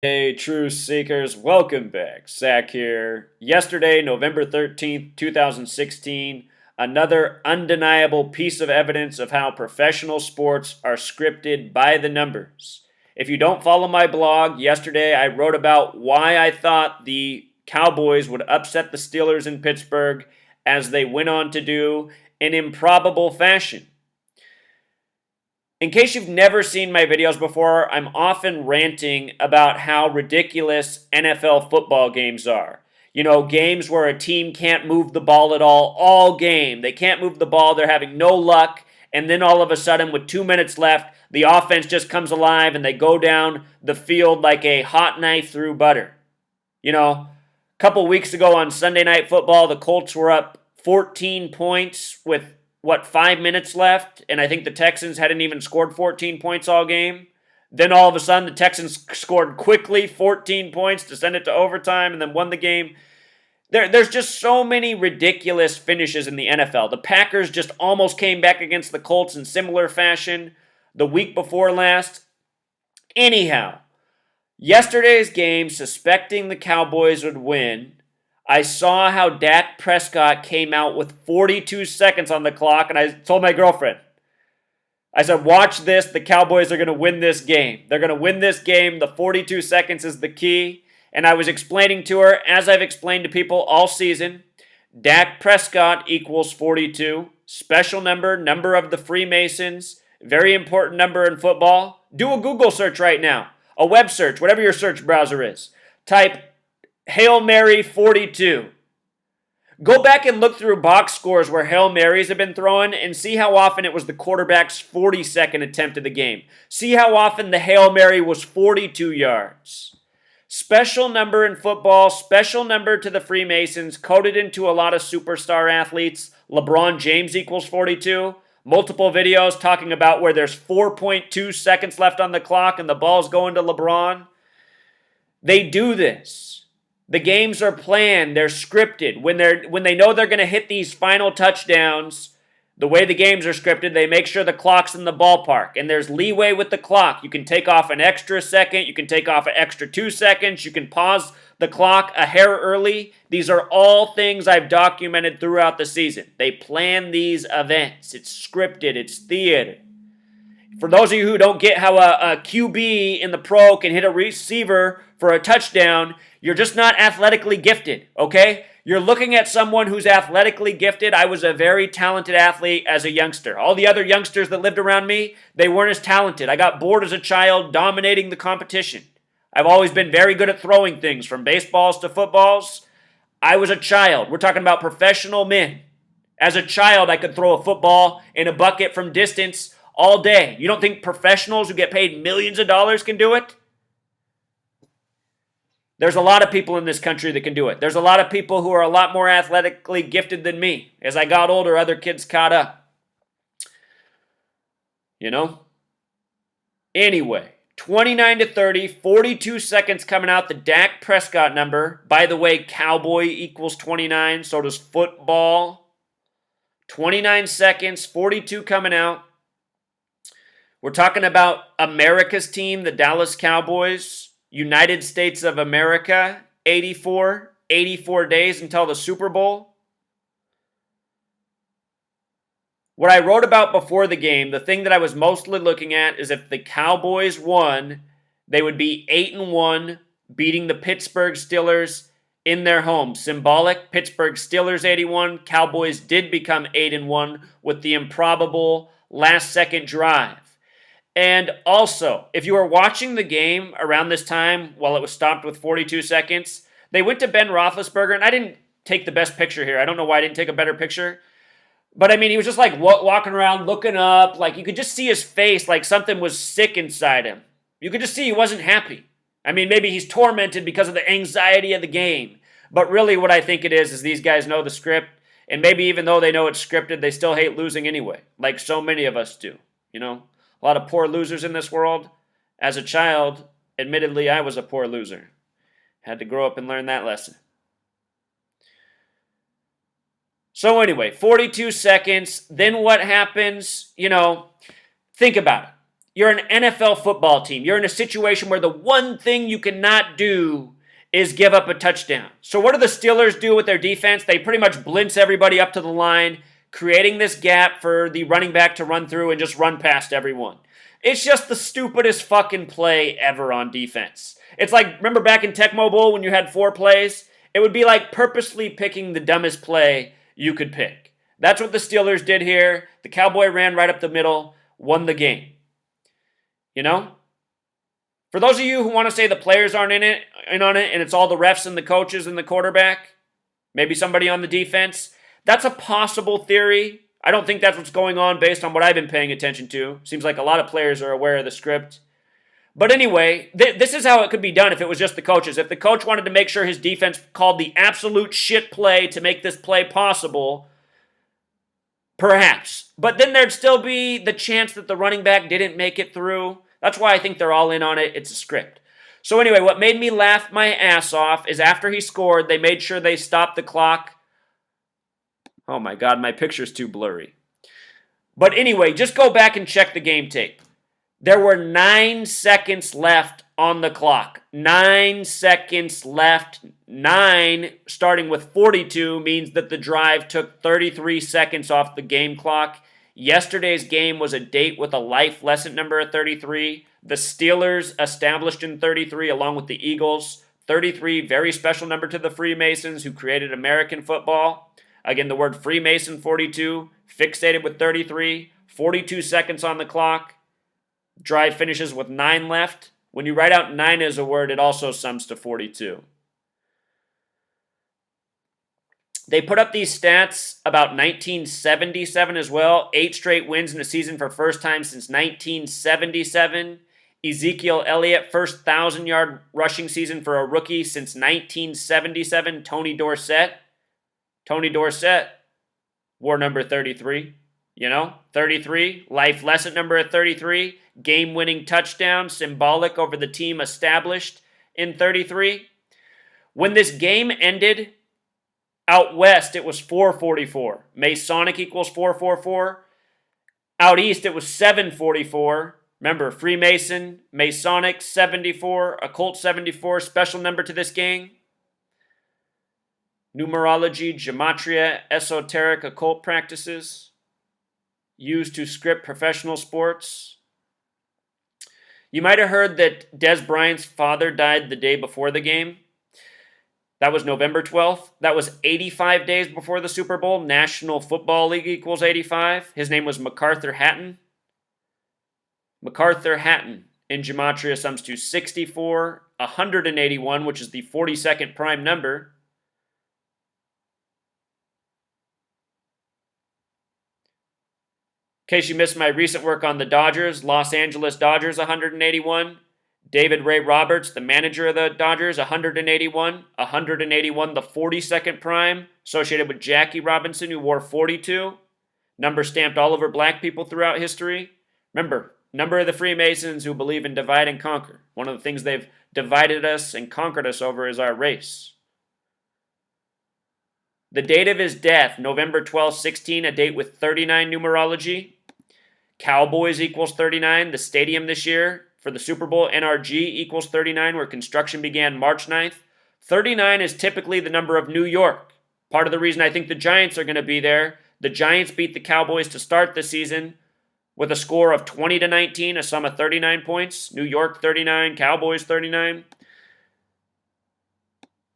Hey, truth seekers, welcome back. Zach here. Yesterday, November 13th, 2016, another undeniable piece of evidence of how professional sports are scripted by the numbers. If you don't follow my blog, yesterday I wrote about why I thought the Cowboys would upset the Steelers in Pittsburgh as they went on to do in improbable fashion. In case you've never seen my videos before, I'm often ranting about how ridiculous NFL football games are. You know, games where a team can't move the ball at all game. They can't move the ball, they're having no luck, and then all of a sudden, with 2 minutes left, the offense just comes alive and they go down the field like a hot knife through butter. You know, a couple weeks ago on Sunday Night Football, the Colts were up 14 points with 5 minutes left, and I think the Texans hadn't even scored 14 points all game. Then all of a sudden, the Texans scored quickly 14 points to send it to overtime and then won the game. There's just so many ridiculous finishes in the NFL. The Packers just almost came back against the Colts in similar fashion the week before last. Anyhow, yesterday's game, suspecting the Cowboys would win, I saw how Dak Prescott came out with 42 seconds on the clock, and I told my girlfriend, I said, watch this. The Cowboys are going to win this game. They're going to win this game. The 42 seconds is the key. And I was explaining to her, as I've explained to people all season, Dak Prescott equals 42. Special number of the Freemasons. Very important number in football. Do a Google search right now. A web search, whatever your search browser is. Type Hail Mary 42. Go back and look through box scores where Hail Marys have been thrown and see how often it was the quarterback's 42nd attempt of the game. See how often the Hail Mary was 42 yards. Special number in football, special number to the Freemasons, coded into a lot of superstar athletes. LeBron James equals 42. Multiple videos talking about where there's 4.2 seconds left on the clock and the ball's going to LeBron. They do this. The games are planned, they're scripted. When they know they're going to hit these final touchdowns, the way the games are scripted, they make sure the clock's in the ballpark. And there's leeway with the clock. You can take off an extra second, you can take off an extra 2 seconds, you can pause the clock a hair early. These are all things I've documented throughout the season. They plan these events. It's scripted, it's theater. For those of you who don't get how a QB in the pro can hit a receiver for a touchdown, you're just not athletically gifted, okay? You're looking at someone who's athletically gifted. I was a very talented athlete as a youngster. All the other youngsters that lived around me, they weren't as talented. I got bored as a child dominating the competition. I've always been very good at throwing things, from baseballs to footballs. I was a child. We're talking about professional men. As a child, I could throw a football in a bucket from distance all day. You don't think professionals who get paid millions of dollars can do it? There's a lot of people in this country that can do it. There's a lot of people who are a lot more athletically gifted than me. As I got older, other kids caught up. You know? Anyway, 29 to 30, 42 seconds coming out. The Dak Prescott number. By the way, Cowboy equals 29, so does football. 29 seconds, 42 coming out. We're talking about America's team, the Dallas Cowboys. United States of America, 84 days until the Super Bowl. What I wrote about before the game, the thing that I was mostly looking at is if the Cowboys won, they would be 8-1, beating the Pittsburgh Steelers in their home. Symbolic, Pittsburgh Steelers 81, Cowboys did become 8-1 with the improbable last-second drive. And also, if you were watching the game around this time while it was stopped with 42 seconds, they went to Ben Roethlisberger, and I didn't take the best picture here. I don't know why I didn't take a better picture. But, I mean, he was just, like, walking around, looking up. Like, you could just see his face like something was sick inside him. You could just see he wasn't happy. I mean, maybe he's tormented because of the anxiety of the game. But really what I think it is these guys know the script. And maybe even though they know it's scripted, they still hate losing anyway. Like so many of us do, you know. A lot of poor losers in this world. As a child, admittedly, I was a poor loser. Had to grow up and learn that lesson. So anyway, 42 seconds. Then what happens? You know, think about it. You're an NFL football team. You're in a situation where the one thing you cannot do is give up a touchdown. So what do the Steelers do with their defense? They pretty much blitz everybody up to the line, creating this gap for the running back to run through and just run past everyone. It's just the stupidest fucking play ever on defense. It's like, remember back in Tecmo Bowl when you had 4 plays? It would be like purposely picking the dumbest play you could pick. That's what the Steelers did here. The Cowboy ran right up the middle, won the game. You know? For those of you who want to say the players aren't in on it, and it's all the refs and the coaches and the quarterback, maybe somebody on the defense, that's a possible theory. I don't think that's what's going on based on what I've been paying attention to. Seems like a lot of players are aware of the script. But anyway, this is how it could be done if it was just the coaches. If the coach wanted to make sure his defense called the absolute shit play to make this play possible, perhaps. But then there'd still be the chance that the running back didn't make it through. That's why I think they're all in on it. It's a script. So anyway, what made me laugh my ass off is after he scored, they made sure they stopped the clock. Oh my God, my picture's too blurry. But anyway, just go back and check the game tape. There were 9 seconds left on the clock. 9 seconds left. 9 starting with 42 means that the drive took 33 seconds off the game clock. Yesterday's game was a date with a life lesson number of 33. The Steelers established in 33 along with the Eagles. 33, very special number to the Freemasons who created American football. Again, the word Freemason, 42, fixated with 33, 42 seconds on the clock. Drive finishes with 9 left. When you write out 9 as a word, it also sums to 42. They put up these stats about 1977 as well. 8 straight wins in a season for first time since 1977. Ezekiel Elliott, first 1,000-yard rushing season for a rookie since 1977. Tony Dorsett. Tony Dorsett wore number 33. 33. Life lesson number of 33. Game-winning touchdown, symbolic over the team established in 33. When this game ended, out west, it was 444. Masonic equals 444. Out east, it was 744. Remember, Freemason, Masonic, 74, Occult 74, special number to this gang. Numerology, gematria, esoteric, occult practices used to script professional sports. You might have heard that Des Bryant's father died the day before the game. That was November 12th. That was 85 days before the Super Bowl. National Football League equals 85. His name was MacArthur Hatton. MacArthur Hatton in gematria sums to 64, 181, which is the 42nd prime number. In case you missed my recent work on the Dodgers, Los Angeles Dodgers, 181. David Ray Roberts, the manager of the Dodgers, 181. 181, the 42nd prime, associated with Jackie Robinson, who wore 42. Number stamped all over black people throughout history. Remember, number of the Freemasons who believe in divide and conquer. One of the things they've divided us and conquered us over is our race. The date of his death, November 12, 16, a date with 39 numerology. Cowboys equals 39. The stadium this year for the Super Bowl, NRG equals 39, where construction began March 9th. 39 is typically the number of New York. Part of the reason I think the Giants are going to be there. The Giants beat the Cowboys to start the season with a score of 20-19, a sum of 39 points. New York 39, Cowboys 39.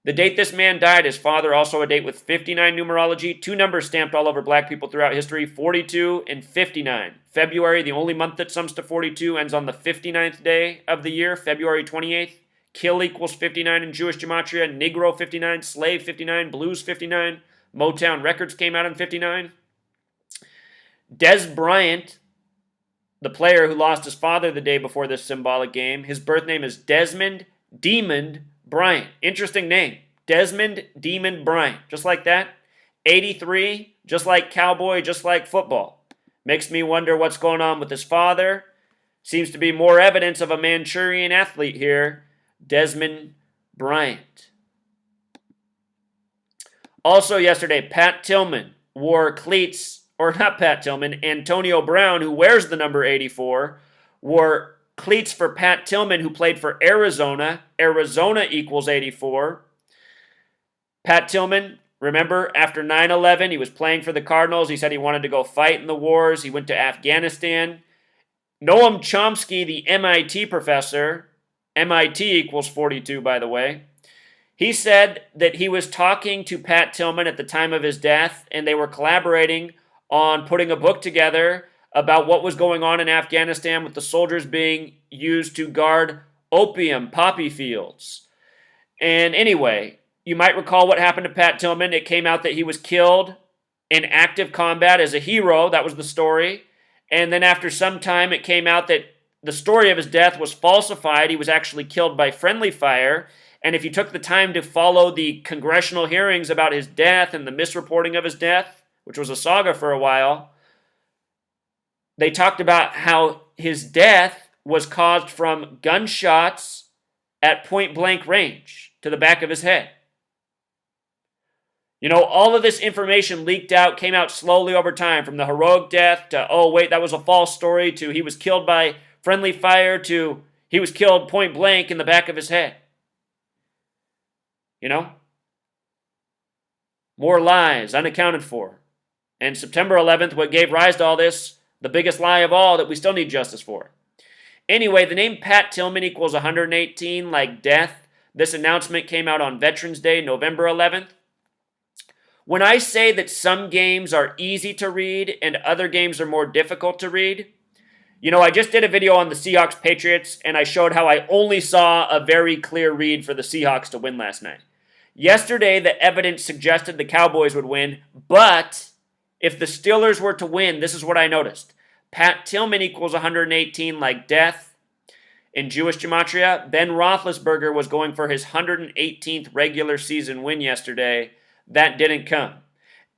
The date this man died, his father, also a date with 59 numerology. 2 numbers stamped all over black people throughout history, 42 and 59. February, the only month that sums to 42, ends on the 59th day of the year, February 28th. Kill equals 59 in Jewish gematria. Negro 59, Slave 59, Blues 59. Motown Records came out in 59. Des Bryant, the player who lost his father the day before this symbolic game, his birth name is Desmond Demond Bryant. Interesting name. Desmond Demond Bryant. Just like that. 83, just like cowboy, just like football. Makes me wonder what's going on with his father. Seems to be more evidence of a Manchurian athlete here. Desmond Bryant. Also yesterday, Pat Tillman wore cleats, or not Pat Tillman, Antonio Brown, who wears the number 84, were cleats for Pat Tillman, who played for Arizona. Arizona equals 84. Pat Tillman, remember, after 9/11, he was playing for the Cardinals. He said he wanted to go fight in the wars. He went to Afghanistan. Noam Chomsky, the MIT professor, MIT equals 42, by the way, he said that he was talking to Pat Tillman at the time of his death, and they were collaborating on putting a book together about what was going on in Afghanistan with the soldiers being used to guard opium poppy fields. And anyway, you might recall what happened to Pat Tillman. It came out that he was killed in active combat as a hero. That was the story. And then after some time, it came out that the story of his death was falsified. He was actually killed by friendly fire. And if you took the time to follow the congressional hearings about his death and the misreporting of his death, which was a saga for a while, they talked about how his death was caused from gunshots at point blank range to the back of his head. You know, all of this information leaked out, came out slowly over time, from the heroic death to, oh, wait, that was a false story, to he was killed by friendly fire, to he was killed point blank in the back of his head. You know? More lies, unaccounted for. And September 11th, what gave rise to all this, the biggest lie of all that we still need justice for. Anyway, the name Pat Tillman equals 118, like death. This announcement came out on Veterans Day, November 11th. When I say that some games are easy to read and other games are more difficult to read, you know, I just did a video on the Seahawks-Patriots, and I showed how I only saw a very clear read for the Seahawks to win last night. Yesterday, the evidence suggested the Cowboys would win, but if the Steelers were to win, this is what I noticed. Pat Tillman equals 118 like death. In Jewish gematria, Ben Roethlisberger was going for his 118th regular season win yesterday. That didn't come.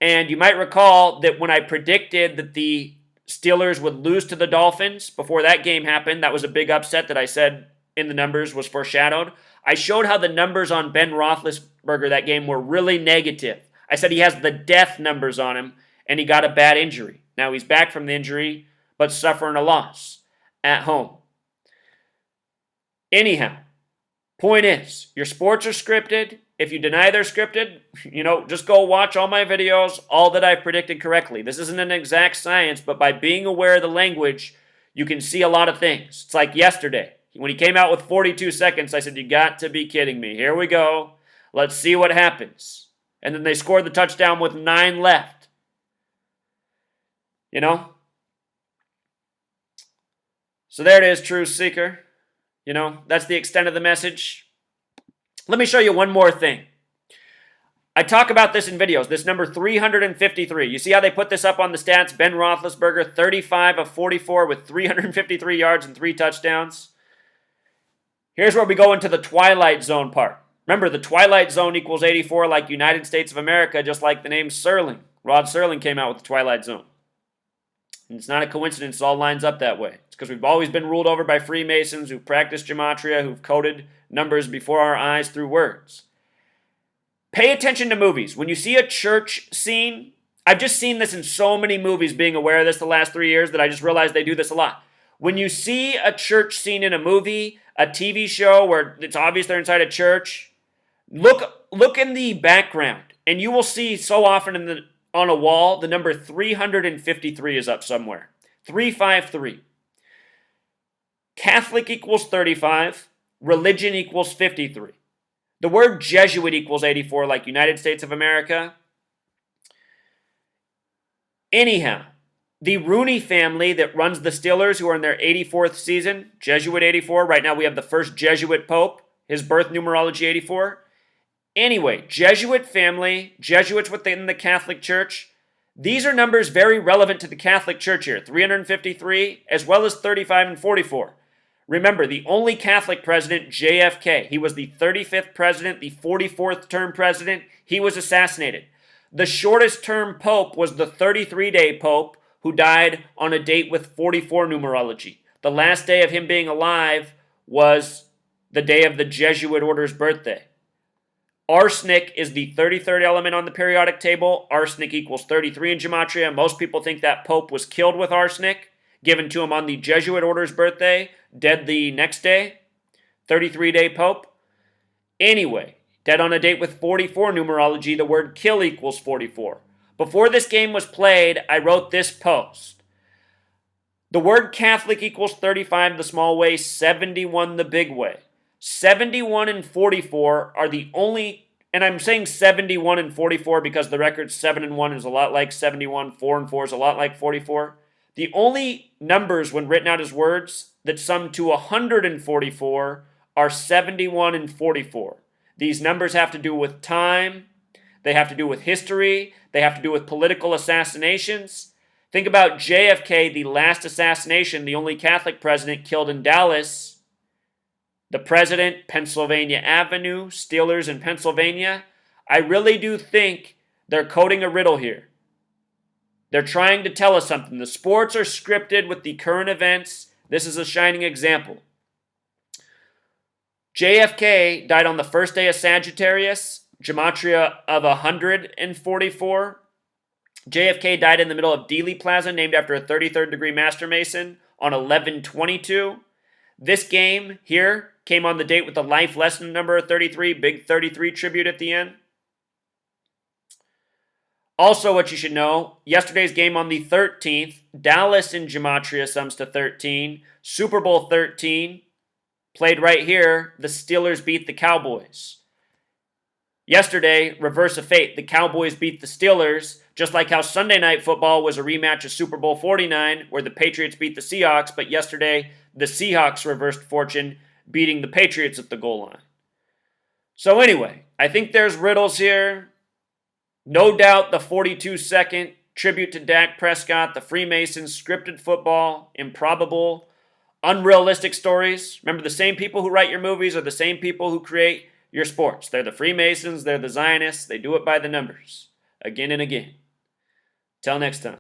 And you might recall that when I predicted that the Steelers would lose to the Dolphins before that game happened, that was a big upset that I said in the numbers was foreshadowed. I showed how the numbers on Ben Roethlisberger that game were really negative. I said he has the death numbers on him, and he got a bad injury. Now he's back from the injury, but suffering a loss at home. Anyhow, point is, your sports are scripted. If you deny they're scripted, you know, just go watch all my videos, all that I've predicted correctly. This isn't an exact science, but by being aware of the language, you can see a lot of things. It's like yesterday. When he came out with 42 seconds, I said, you got to be kidding me. Here we go. Let's see what happens. And then they scored the touchdown with 9 left. You know? So there it is, truth seeker. You know, that's the extent of the message. Let me show you one more thing. I talk about this in videos, this number 353. You see how they put this up on the stats? Ben Roethlisberger, 35 of 44 with 353 yards and 3 touchdowns. Here's where we go into the Twilight Zone part. Remember, the Twilight Zone equals 84 like United States of America, just like the name Serling. Rod Serling came out with the Twilight Zone. And it's not a coincidence, it all lines up that way. It's because we've always been ruled over by Freemasons who've practiced gematria, who've coded numbers before our eyes through words. Pay attention to movies. When you see a church scene, I've just seen this in so many movies, being aware of this the last 3 years, that I just realized they do this a lot. When you see a church scene in a movie, a TV show where it's obvious they're inside a church, look in the background, and you will see so often on a wall, the number 353 is up somewhere. 353. Catholic equals 35. Religion equals 53. The word Jesuit equals 84, like United States of America. Anyhow, the Rooney family that runs the Steelers, who are in their 84th season, Jesuit 84. Right now we have the first Jesuit Pope, his birth numerology 84. Anyway, Jesuit family, Jesuits within the Catholic Church. These are numbers very relevant to the Catholic Church here, 353 as well as 35 and 44. Remember, the only Catholic president, JFK, he was the 35th president, the 44th term president. He was assassinated. The shortest term pope was the 33-day pope who died on a date with 44 numerology. The last day of him being alive was the day of the Jesuit order's birthday. Arsenic is the 33rd element on the periodic table. Arsenic equals 33 in gematria. Most people think that pope was killed with arsenic. given to him on the Jesuit order's birthday, dead the next day, 33-day pope. Anyway, dead on a date with 44 numerology, the word kill equals 44. Before this game was played, I wrote this post. The word Catholic equals 35 the small way, 71 the big way. 71 and 44 are the only, and I'm saying 71 and 44 because the record 7 and 1 is a lot like 71, 4 and 4 is a lot like 44. The only numbers when written out as words that sum to 144 are 71 and 44. These numbers have to do with time, they have to do with history, they have to do with political assassinations. Think about JFK, the last assassination, the only Catholic president killed in Dallas. The president, Pennsylvania Avenue, Steelers in Pennsylvania. I really do think they're coding a riddle here. They're trying to tell us something. The sports are scripted with the current events. This is a shining example. JFK died on the first day of Sagittarius, gematria of 144. JFK died in the middle of Dealey Plaza, named after a 33rd degree Master Mason, on 11/22. This game here came on the date with the life lesson number 33, big 33 tribute at the end. Also, what you should know, yesterday's game on the 13th, Dallas in gematria sums to 13. Super Bowl 13, played right here, the Steelers beat the Cowboys. Yesterday, reverse of fate, the Cowboys beat the Steelers, just like how Sunday Night Football was a rematch of Super Bowl 49, where the Patriots beat the Seahawks, but yesterday, the Seahawks reversed fortune, beating the Patriots at the goal line. So anyway, I think there's riddles here. No doubt the 42-second tribute to Dak Prescott, the Freemasons, scripted football, improbable, unrealistic stories. Remember, the same people who write your movies are the same people who create your sports. They're the Freemasons, they're the Zionists, they do it by the numbers, again and again. Till next time.